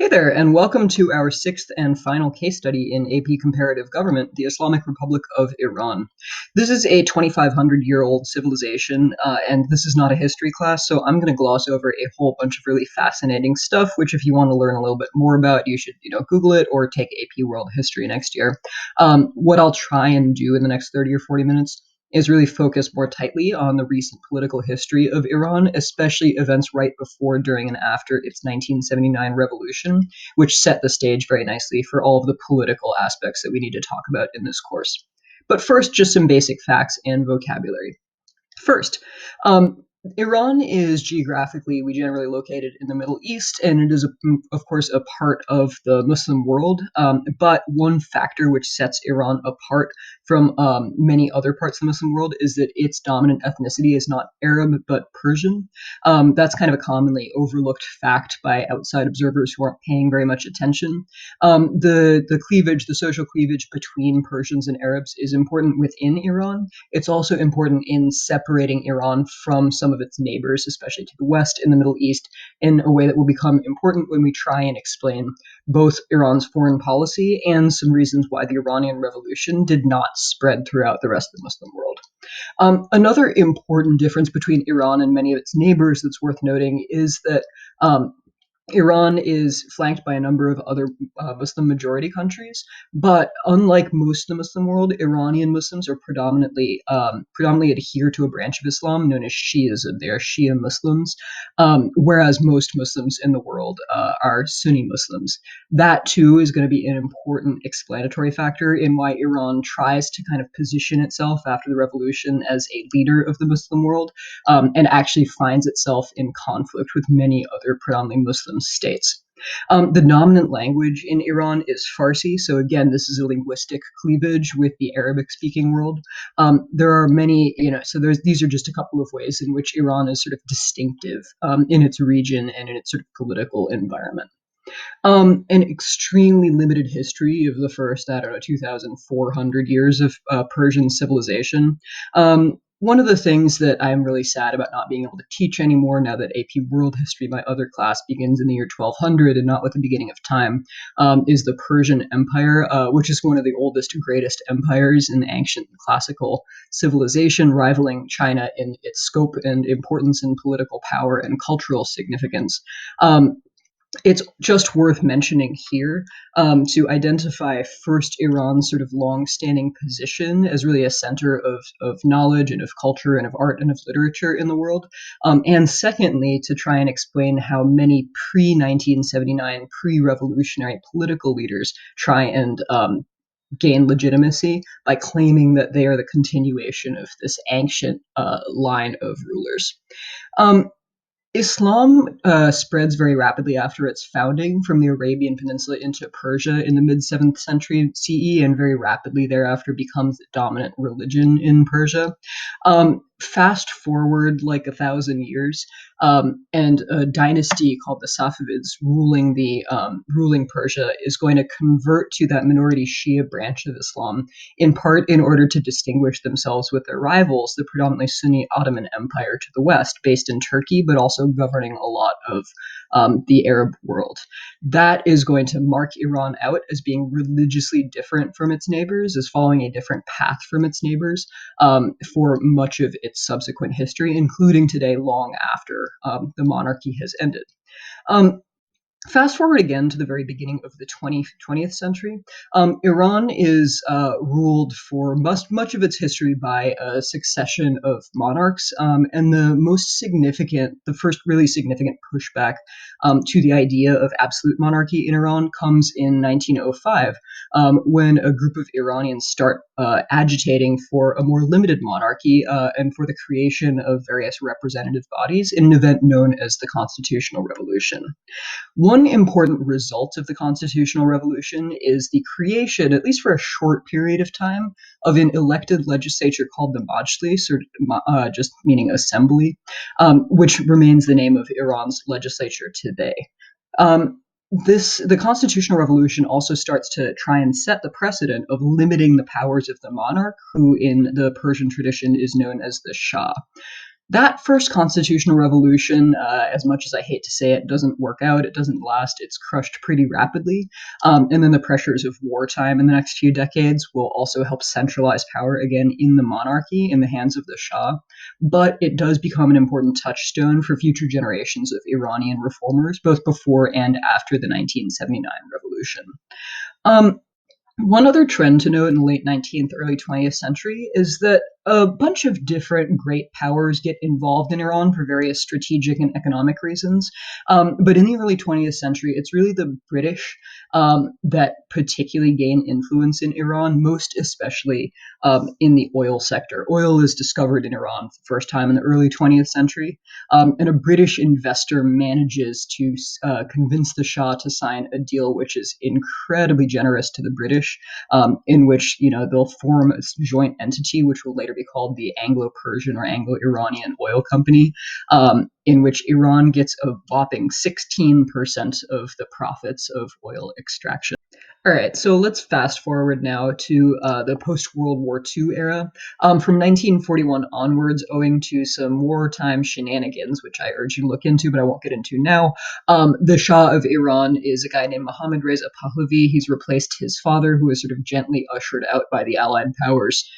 Hey there, and welcome to our sixth and final case study in AP Comparative Government, the Islamic Republic of Iran. This is a 2,500-year-old civilization, and this is not a history class, so I'm going to gloss over a whole bunch of really fascinating stuff, which if you want to learn a little bit more about, you should, Google it or take AP World History next year. What I'll try and do in the next 30 or 40 minutes is really focus more tightly on the recent political history of Iran, especially events right before, during, and after its 1979 revolution, which set the stage very nicely for all of the political aspects that we need to talk about in this course. But first, just some basic facts and vocabulary. First, Iran is geographically, we generally located in the Middle East, and it is, of course, a part of the Muslim world. But one factor which sets Iran apart from many other parts of the Muslim world is that its dominant ethnicity is not Arab, but Persian. That's kind of a commonly overlooked fact by outside observers who aren't paying very much attention. The social cleavage between Persians and Arabs is important within Iran. It's also important in separating Iran from some of its neighbors, especially to the west in the Middle East, in a way that will become important when we try and explain both Iran's foreign policy and some reasons why the Iranian Revolution did not spread throughout the rest of the Muslim world. Another important difference between Iran and many of its neighbors that's worth noting is that Iran is flanked by a number of other Muslim majority countries, but unlike most of the Muslim world, Iranian Muslims are predominantly adhere to a branch of Islam known as Shiism. They are Shia Muslims, whereas most Muslims in the world are Sunni Muslims. That too is going to be an important explanatory factor in why Iran tries to kind of position itself after the revolution as a leader of the Muslim world, and actually finds itself in conflict with many other predominantly Muslim states. The dominant language in Iran is Farsi, so again, this is a linguistic cleavage with the Arabic-speaking world. There are many, these are just a couple of ways in which Iran is sort of distinctive in its region and in its sort of political environment. An extremely limited history of the first, 2,400 years of Persian civilization. One of the things that I'm really sad about not being able to teach anymore now that AP World History, my other class, begins in the year 1200 and not with the beginning of time, is the Persian Empire, which is one of the oldest and greatest empires in ancient classical civilization, rivaling China in its scope and importance in political power and cultural significance. It's just worth mentioning here to identify first Iran's sort of long-standing position as really a center of knowledge and of culture and of art and of literature in the world, and secondly, to try and explain how many pre-1979, pre-revolutionary political leaders try and gain legitimacy by claiming that they are the continuation of this ancient line of rulers. Islam spreads very rapidly after its founding from the Arabian Peninsula into Persia in the mid-7th century CE, and very rapidly thereafter becomes the dominant religion in Persia. Fast forward like 1,000 years, and a dynasty called the Safavids ruling Persia is going to convert to that minority Shia branch of Islam, in part in order to distinguish themselves with their rivals, the predominantly Sunni Ottoman Empire to the west, based in Turkey, but also governing a lot of the Arab world. That is going to mark Iran out as being religiously different from its neighbors, as following a different path from its neighbors for much of its subsequent history, including today, long after the monarchy has ended. Fast forward again to the very beginning of the 20th century. Iran is ruled for much of its history by a succession of monarchs, and the first really significant pushback to the idea of absolute monarchy in Iran comes in 1905, when a group of Iranians start agitating for a more limited monarchy and for the creation of various representative bodies in an event known as the Constitutional Revolution. One important result of the Constitutional Revolution is the creation, at least for a short period of time, of an elected legislature called the Majlis, or just meaning assembly, which remains the name of Iran's legislature today. The Constitutional Revolution also starts to try and set the precedent of limiting the powers of the monarch, who in the Persian tradition is known as the Shah. That first constitutional revolution, as much as I hate to say it, doesn't work out. It doesn't last. It's crushed pretty rapidly. And then the pressures of wartime in the next few decades will also help centralize power again in the monarchy, in the hands of the Shah. But it does become an important touchstone for future generations of Iranian reformers, both before and after the 1979 revolution. Um, One other trend to note in the late 19th, early 20th century is that a bunch of different great powers get involved in Iran for various strategic and economic reasons. But in the early 20th century, it's really the British that particularly gain influence in Iran, most especially in the oil sector. Oil is discovered in Iran for the first time in the early 20th century, and a British investor manages to convince the Shah to sign a deal which is incredibly generous to the British, in which they'll form a joint entity, which will later be called the Anglo-Persian or Anglo-Iranian Oil Company, in which Iran gets a whopping 16% of the profits of oil extraction. All right, so let's fast forward now to the post-World War II era. From 1941 onwards, owing to some wartime shenanigans, which I urge you to look into, but I won't get into now, the Shah of Iran is a guy named Mohammad Reza Pahlavi. He's replaced his father, who was sort of gently ushered out by the Allied powers,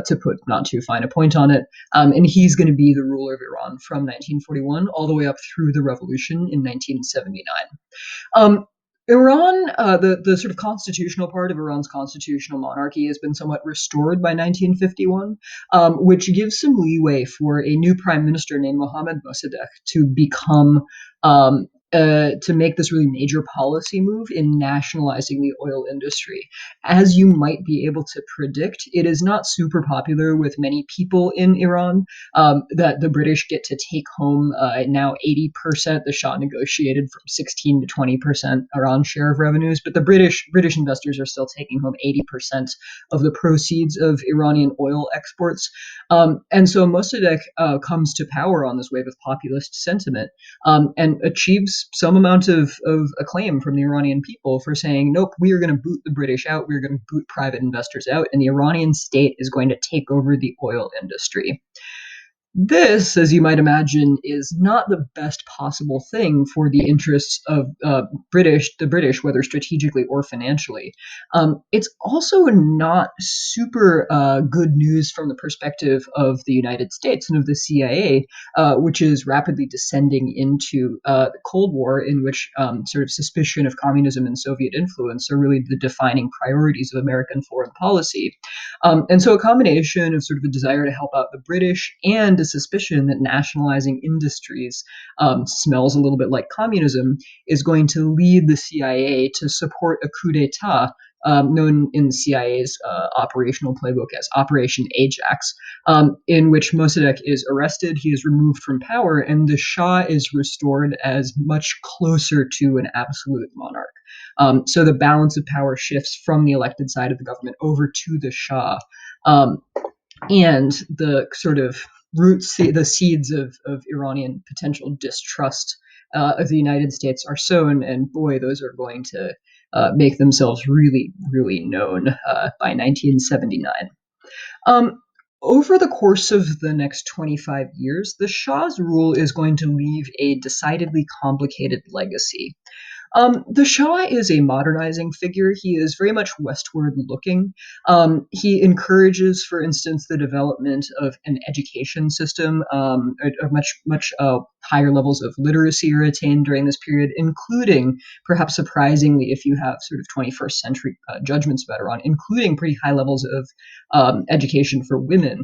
to put not too fine a point on it. And he's going to be the ruler of Iran from 1941 all the way up through the revolution in 1979. Um, Iran, the sort of constitutional part of Iran's constitutional monarchy has been somewhat restored by 1951, which gives some leeway for a new prime minister named Mohammad Mossadegh to become to make this really major policy move in nationalizing the oil industry. As you might be able to predict, it is not super popular with many people in Iran that the British get to take home now 80%. The Shah negotiated from 16 to 20% Iran's share of revenues, but the British investors are still taking home 80% of the proceeds of Iranian oil exports. And so Mossadegh comes to power on this wave of populist sentiment, and achieves some amount of acclaim from the Iranian people for saying, nope, we are going to boot the British out, we're going to boot private investors out, and the Iranian state is going to take over the oil industry. This, as you might imagine, is not the best possible thing for the interests of the British, whether strategically or financially. It's also not super good news from the perspective of the United States and of the CIA, which is rapidly descending into the Cold War, in which sort of suspicion of communism and Soviet influence are really the defining priorities of American foreign policy. And so a combination of sort of a desire to help out the British and a suspicion that nationalizing industries smells a little bit like communism is going to lead the CIA to support a coup d'etat, known in the CIA's operational playbook as Operation Ajax, in which Mossadegh is arrested, he is removed from power, and the Shah is restored as much closer to an absolute monarch. So the balance of power shifts from the elected side of the government over to the Shah. Um, and the sort of the seeds of Iranian potential distrust of the United States are sown, and boy, those are going to make themselves really, really known by 1979. Um, Over the course of the next 25 years, the Shah's rule is going to leave a decidedly complicated legacy. The Shah is a modernizing figure. He is very much westward looking. He encourages, for instance, the development of an education system. Much higher levels of literacy are attained during this period, including, perhaps surprisingly, if you have sort of 21st century judgments about Iran, including pretty high levels of education for women.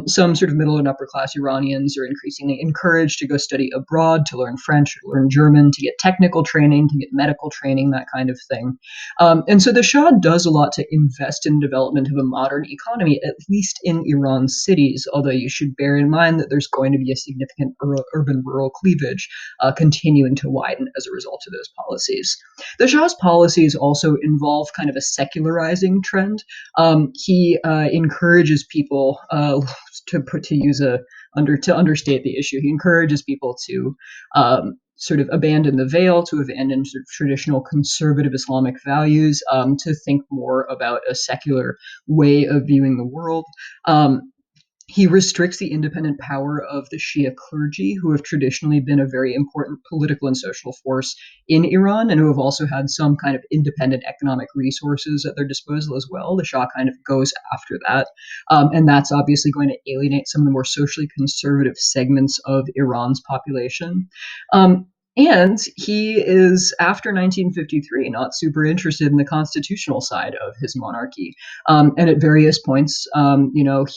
Some sort of middle and upper class Iranians are increasingly encouraged to go study abroad, to learn French, learn German, to get technical training, to get medical training, that kind of thing. And so the Shah does a lot to invest in the development of a modern economy, at least in Iran's cities, although you should bear in mind that there's going to be a significant urban-rural cleavage continuing to widen as a result of those policies. The Shah's policies also involve kind of a secularizing trend. He encourages people to understate the issue. He encourages people to sort of abandon the veil, to abandon sort of traditional conservative Islamic values, to think more about a secular way of viewing the world. He restricts the independent power of the Shia clergy, who have traditionally been a very important political and social force in Iran, and who have also had some kind of independent economic resources at their disposal as well. The Shah kind of goes after that. And that's obviously going to alienate some of the more socially conservative segments of Iran's population. And he is, after 1953, not super interested in the constitutional side of his monarchy. And at various points,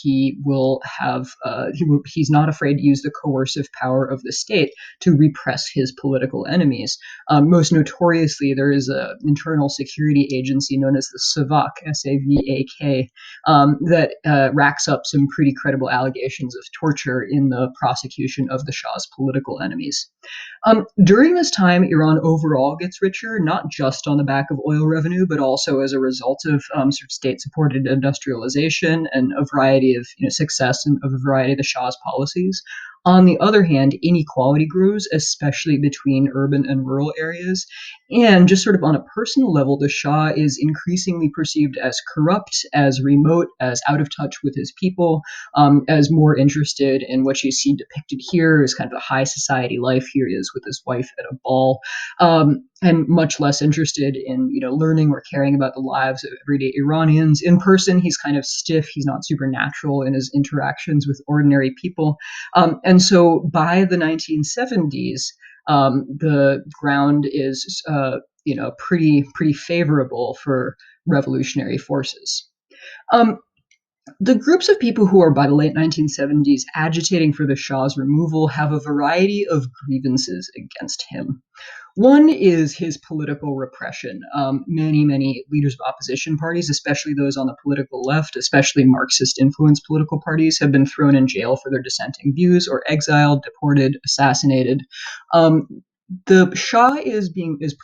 he will have he's not afraid to use the coercive power of the state to repress his political enemies. Most notoriously, there is an internal security agency known as the SAVAK, SAVAK, that racks up some pretty credible allegations of torture in the prosecution of the Shah's political enemies. During this time, Iran overall gets richer, not just on the back of oil revenue, but also as a result of sort of state-supported industrialization and a variety of success of a variety of the Shah's policies. On the other hand, inequality grows, especially between urban and rural areas. And just sort of on a personal level, the Shah is increasingly perceived as corrupt, as remote, as out of touch with his people, as more interested in what you see depicted here as kind of a high society life. Here he is with his wife at a ball, and much less interested in learning or caring about the lives of everyday Iranians. In person, he's kind of stiff. He's not supernatural in his interactions with ordinary people. And so by the 1970s, the ground is pretty favorable for revolutionary forces. The groups of people who are by the late 1970s agitating for the Shah's removal have a variety of grievances against him. One is his political repression. Many leaders of opposition parties, especially those on the political left, especially Marxist-influenced political parties, have been thrown in jail for their dissenting views or exiled, deported, assassinated. The Shah is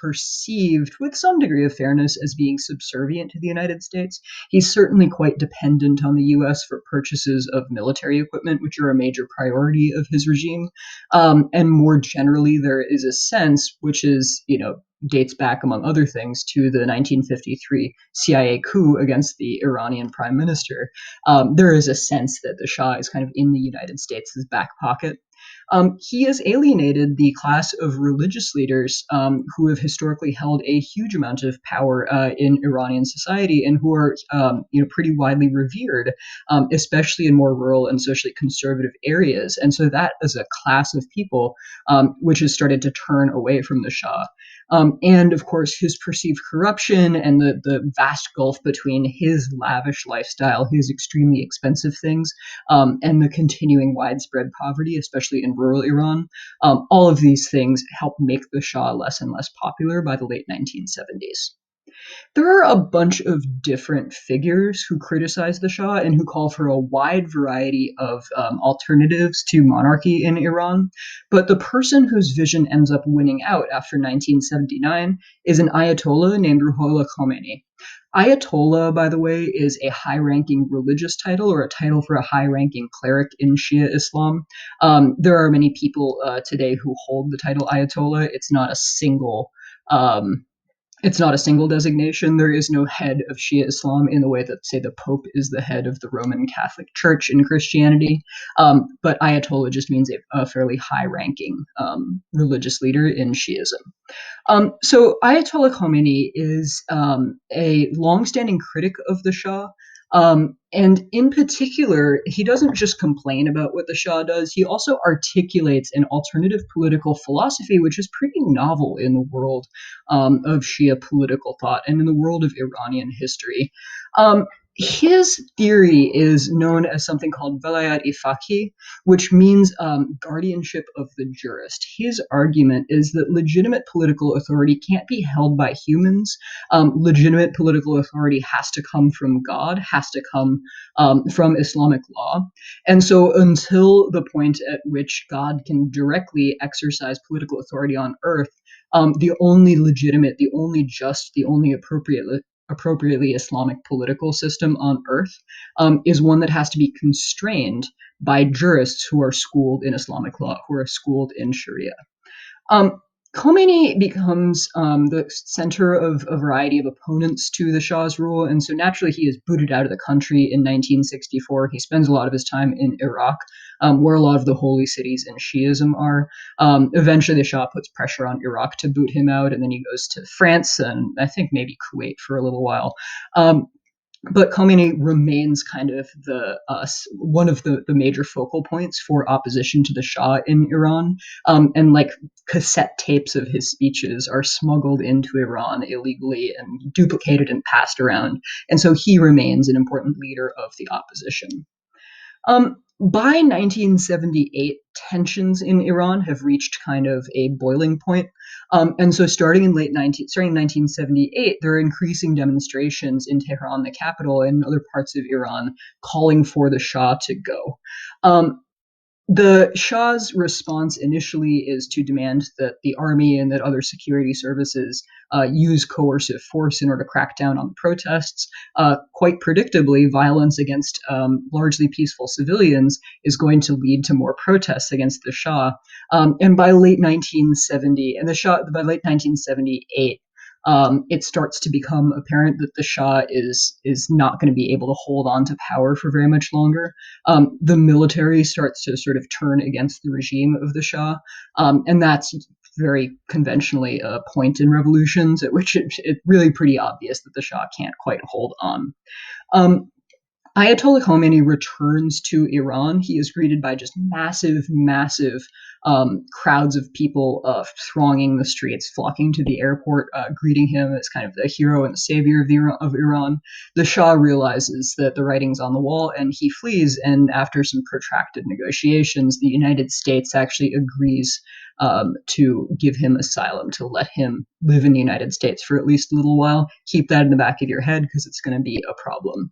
perceived with some degree of fairness as being subservient to the United States. He's certainly quite dependent on the U.S. for purchases of military equipment, which are a major priority of his regime. And more generally, there is a sense, which dates back, among other things, to the 1953 CIA coup against the Iranian prime minister. There is a sense that the Shah is kind of in the United States' back pocket. He has alienated the class of religious leaders who have historically held a huge amount of power in Iranian society and who are pretty widely revered, especially in more rural and socially conservative areas. And so that is a class of people which has started to turn away from the Shah. And of course, his perceived corruption and the vast gulf between his lavish lifestyle, his extremely expensive things, and the continuing widespread poverty, especially in rural Iran. All of these things help make the Shah less and less popular by the late 1970s. There are a bunch of different figures who criticize the Shah and who call for a wide variety of alternatives to monarchy in Iran. But the person whose vision ends up winning out after 1979 is an Ayatollah named Ruhollah Khomeini. Ayatollah, by the way, is a high-ranking religious title or a title for a high-ranking cleric in Shia Islam. There are many people today who hold the title Ayatollah. It's not a single designation. There is no head of Shia Islam in the way that, say, the Pope is the head of the Roman Catholic Church in Christianity. But Ayatollah just means a fairly high-ranking religious leader in Shiism. So Ayatollah Khomeini is a longstanding critic of the Shah. And in particular, he doesn't just complain about what the Shah does, he also articulates an alternative political philosophy, which is pretty novel in the world of Shia political thought and in the world of Iranian history. His theory is known as something called Velayat-i-Faqih, which means guardianship of the jurist. His argument is that legitimate political authority can't be held by humans. Legitimate political authority has to come from God, has to come from Islamic law. And so until the point at which God can directly exercise political authority on earth, the only legitimate, the only just, the only appropriately Islamic political system on earth is one that has to be constrained by jurists who are schooled in Islamic law, who are schooled in Sharia. Khomeini becomes the center of a variety of opponents to the Shah's rule, and so naturally he is booted out of the country in 1964. He spends a lot of his time in Iraq, where a lot of the holy cities in Shiism are. Eventually, the Shah puts pressure on Iraq to boot him out, and then he goes to France and I think maybe Kuwait for a little while. But Khomeini remains kind of one of the major focal points for opposition to the Shah in Iran, and like cassette tapes of his speeches are smuggled into Iran illegally and duplicated and passed around, and so he remains an important leader of the opposition. By 1978, tensions in Iran have reached kind of a boiling point. And so starting in 1978, there are increasing demonstrations in Tehran, the capital, and other parts of Iran calling for the Shah to go. The Shah's response initially is to demand that the army and that other security services use coercive force in order to crack down on the protests. Quite predictably, violence against largely peaceful civilians is going to lead to more protests against the Shah. And by late 1970, and the Shah by late 1978, it starts to become apparent that the Shah is not going to be able to hold on to power for very much longer. The military starts to sort of turn against the regime of the Shah, and that's very conventionally a point in revolutions at which it's really pretty obvious that the Shah can't quite hold on. Um, Ayatollah Khomeini returns to Iran. He is greeted by just massive crowds of people thronging the streets, flocking to the airport, greeting him as kind of the hero and the savior of Iran. The Shah realizes that the writing's on the wall and he flees. And after some protracted negotiations, the United States actually agrees to give him asylum, to let him live in the United States for at least a little while. Keep that in the back of your head because it's going to be a problem.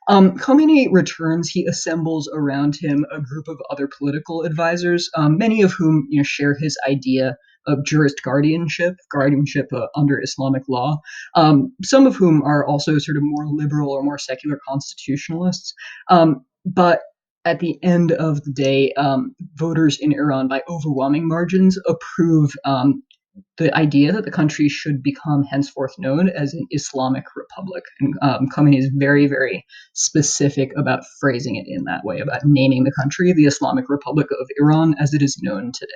Khomeini returns. He assembles around him a group of other political advisors, many of whom share his idea of jurist guardianship under Islamic law. Some of whom are also sort of more liberal or more secular constitutionalists. But at the end of the day, voters in Iran, by overwhelming margins, approve the idea that the country should become henceforth known as an Islamic republic. And Khomeini is very specific about phrasing it in that way, about naming the country the Islamic Republic of Iran as it is known today.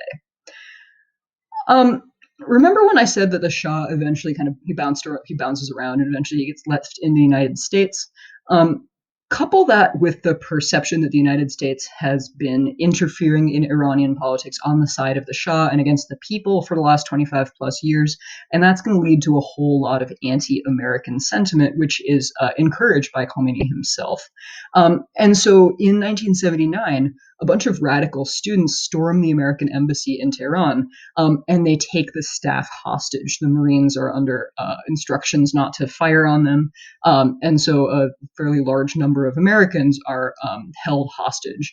Remember when I said that the Shah eventually he bounces around and eventually he gets left in the United States? Couple that with the perception that the United States has been interfering in Iranian politics on the side of the Shah and against the people for the last 25 plus years, and that's going to lead to a whole lot of anti-American sentiment, which is encouraged by Khomeini himself. And so in 1979, a bunch of radical students storm the American embassy in Tehran, and they take the staff hostage. The Marines are under instructions not to fire on them, and so a fairly large number of Americans are held hostage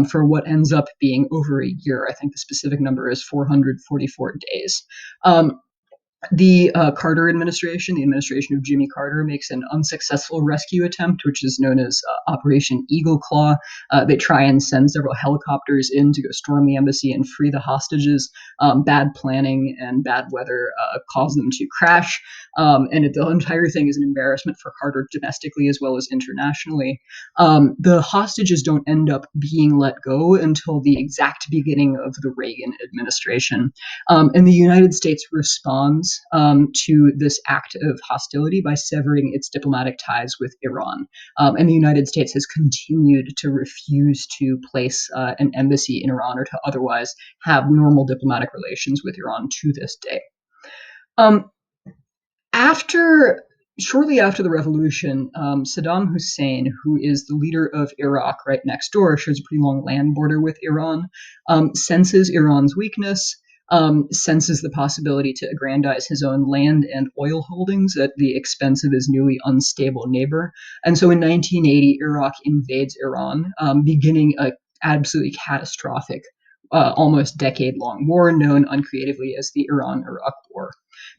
for what ends up being over a year. I think the specific number is 444 days. The Carter administration, the administration of Jimmy Carter, makes an unsuccessful rescue attempt, which is known as Operation Eagle Claw. They try and send several helicopters in to go storm the embassy and free the hostages. Bad planning and bad weather cause them to crash. And the entire thing is an embarrassment for Carter domestically as well as internationally. The hostages don't end up being let go until the exact beginning of the Reagan administration. And the United States responds to this act of hostility by severing its diplomatic ties with Iran. And the United States has continued to refuse to place an embassy in Iran or to otherwise have normal diplomatic relations with Iran to this day. Shortly after the revolution, Saddam Hussein, who is the leader of Iraq right next door, shares a pretty long land border with Iran, senses Iran's weakness, senses the possibility to aggrandize his own land and oil holdings at the expense of his newly unstable neighbor. And so in 1980, Iraq invades Iran, beginning an absolutely catastrophic, almost decade-long war known uncreatively as the Iran-Iraq War.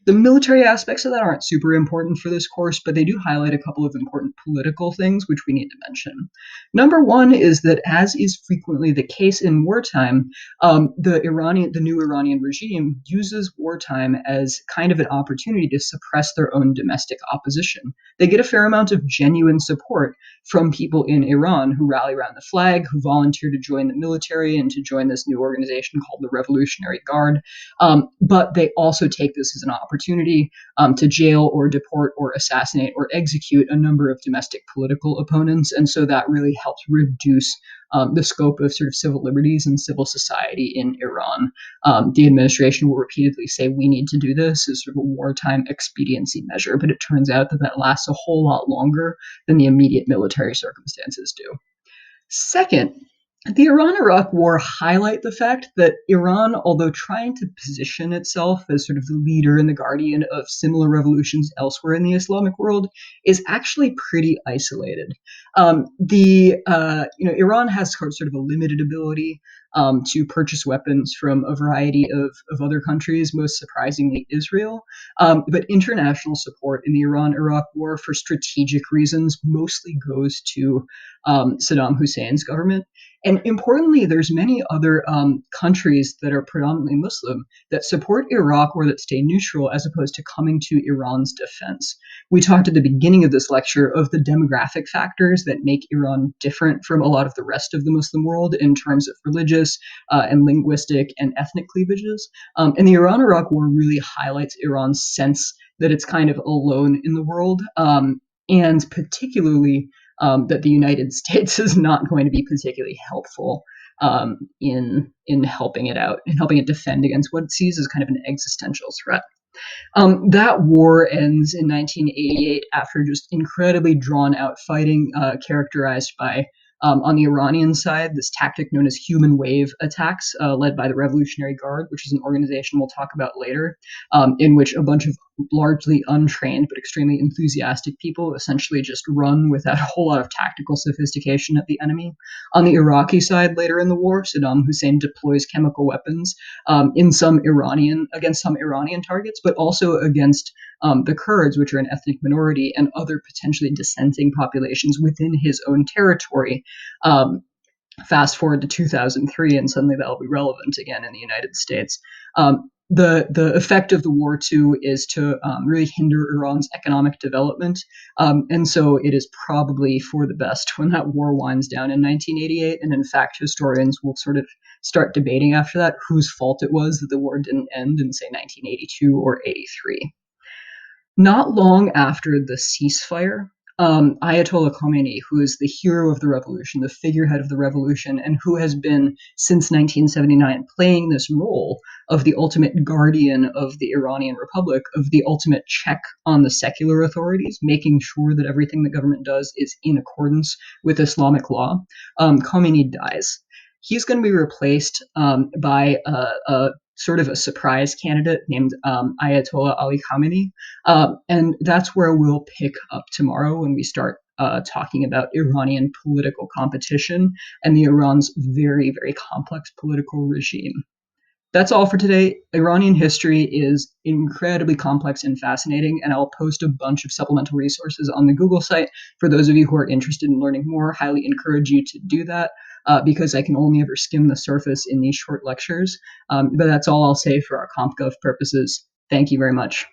The military aspects of that aren't super important for this course, but they do highlight a couple of important political things which we need to mention. Number one is that, as is frequently the case in wartime, the new Iranian regime uses wartime as kind of an opportunity to suppress their own domestic opposition. They get a fair amount of genuine support from people in Iran who rally around the flag, who volunteer to join the military and to join this new organization called the Revolutionary Guard. But they also take this as an opportunity to jail or deport or assassinate or execute a number of domestic political opponents. And so that really helps reduce the scope of sort of civil liberties and civil society in Iran. The administration will repeatedly say, we need to do this as sort of a wartime expediency measure, but it turns out that that lasts a whole lot longer than the immediate military circumstances do. Second, the Iran-Iraq War highlight the fact that Iran, although trying to position itself as sort of the leader and the guardian of similar revolutions elsewhere in the Islamic world, is actually pretty isolated. Iran has sort of a limited ability to purchase weapons from a variety of other countries, most surprisingly Israel. But international support in the Iran-Iraq War for strategic reasons mostly goes to Saddam Hussein's government. And importantly, there's many other countries that are predominantly Muslim that support Iraq or that stay neutral as opposed to coming to Iran's defense. We talked at the beginning of this lecture of the demographic factors that make Iran different from a lot of the rest of the Muslim world in terms of religious and linguistic and ethnic cleavages. And the Iran-Iraq War really highlights Iran's sense that it's kind of alone in the world, and particularly that the United States is not going to be particularly helpful in helping it out, in helping it defend against what it sees as kind of an existential threat. That war ends in 1988 after just incredibly drawn-out fighting, characterized by, on the Iranian side, this tactic known as human wave attacks, led by the Revolutionary Guard, which is an organization we'll talk about later, in which a bunch of largely untrained but extremely enthusiastic people essentially just run without a whole lot of tactical sophistication at the enemy. On the Iraqi side, later in the war, Saddam Hussein deploys chemical weapons against some Iranian targets, but also against the Kurds, which are an ethnic minority, and other potentially dissenting populations within his own territory. Fast forward to 2003, and suddenly that'll be relevant again in the United States. The effect of the war, too, is to really hinder Iran's economic development. And so it is probably for the best when that war winds down in 1988. And in fact, historians will sort of start debating after that whose fault it was that the war didn't end in, say, 1982 or 83. Not long after the ceasefire, Ayatollah Khomeini, who is the hero of the revolution, the figurehead of the revolution, and who has been, since 1979, playing this role of the ultimate guardian of the Iranian Republic, of the ultimate check on the secular authorities, making sure that everything the government does is in accordance with Islamic law, Khomeini dies. He's going to be replaced by a sort of a surprise candidate named Ayatollah Ali Khamenei. And that's where we'll pick up tomorrow when we start talking about Iranian political competition and Iran's very, very complex political regime. That's all for today. Iranian history is incredibly complex and fascinating, and I'll post a bunch of supplemental resources on the Google site. For those of you who are interested in learning more, highly encourage you to do that. Because I can only ever skim the surface in these short lectures. But that's all I'll say for our CompGov purposes. Thank you very much.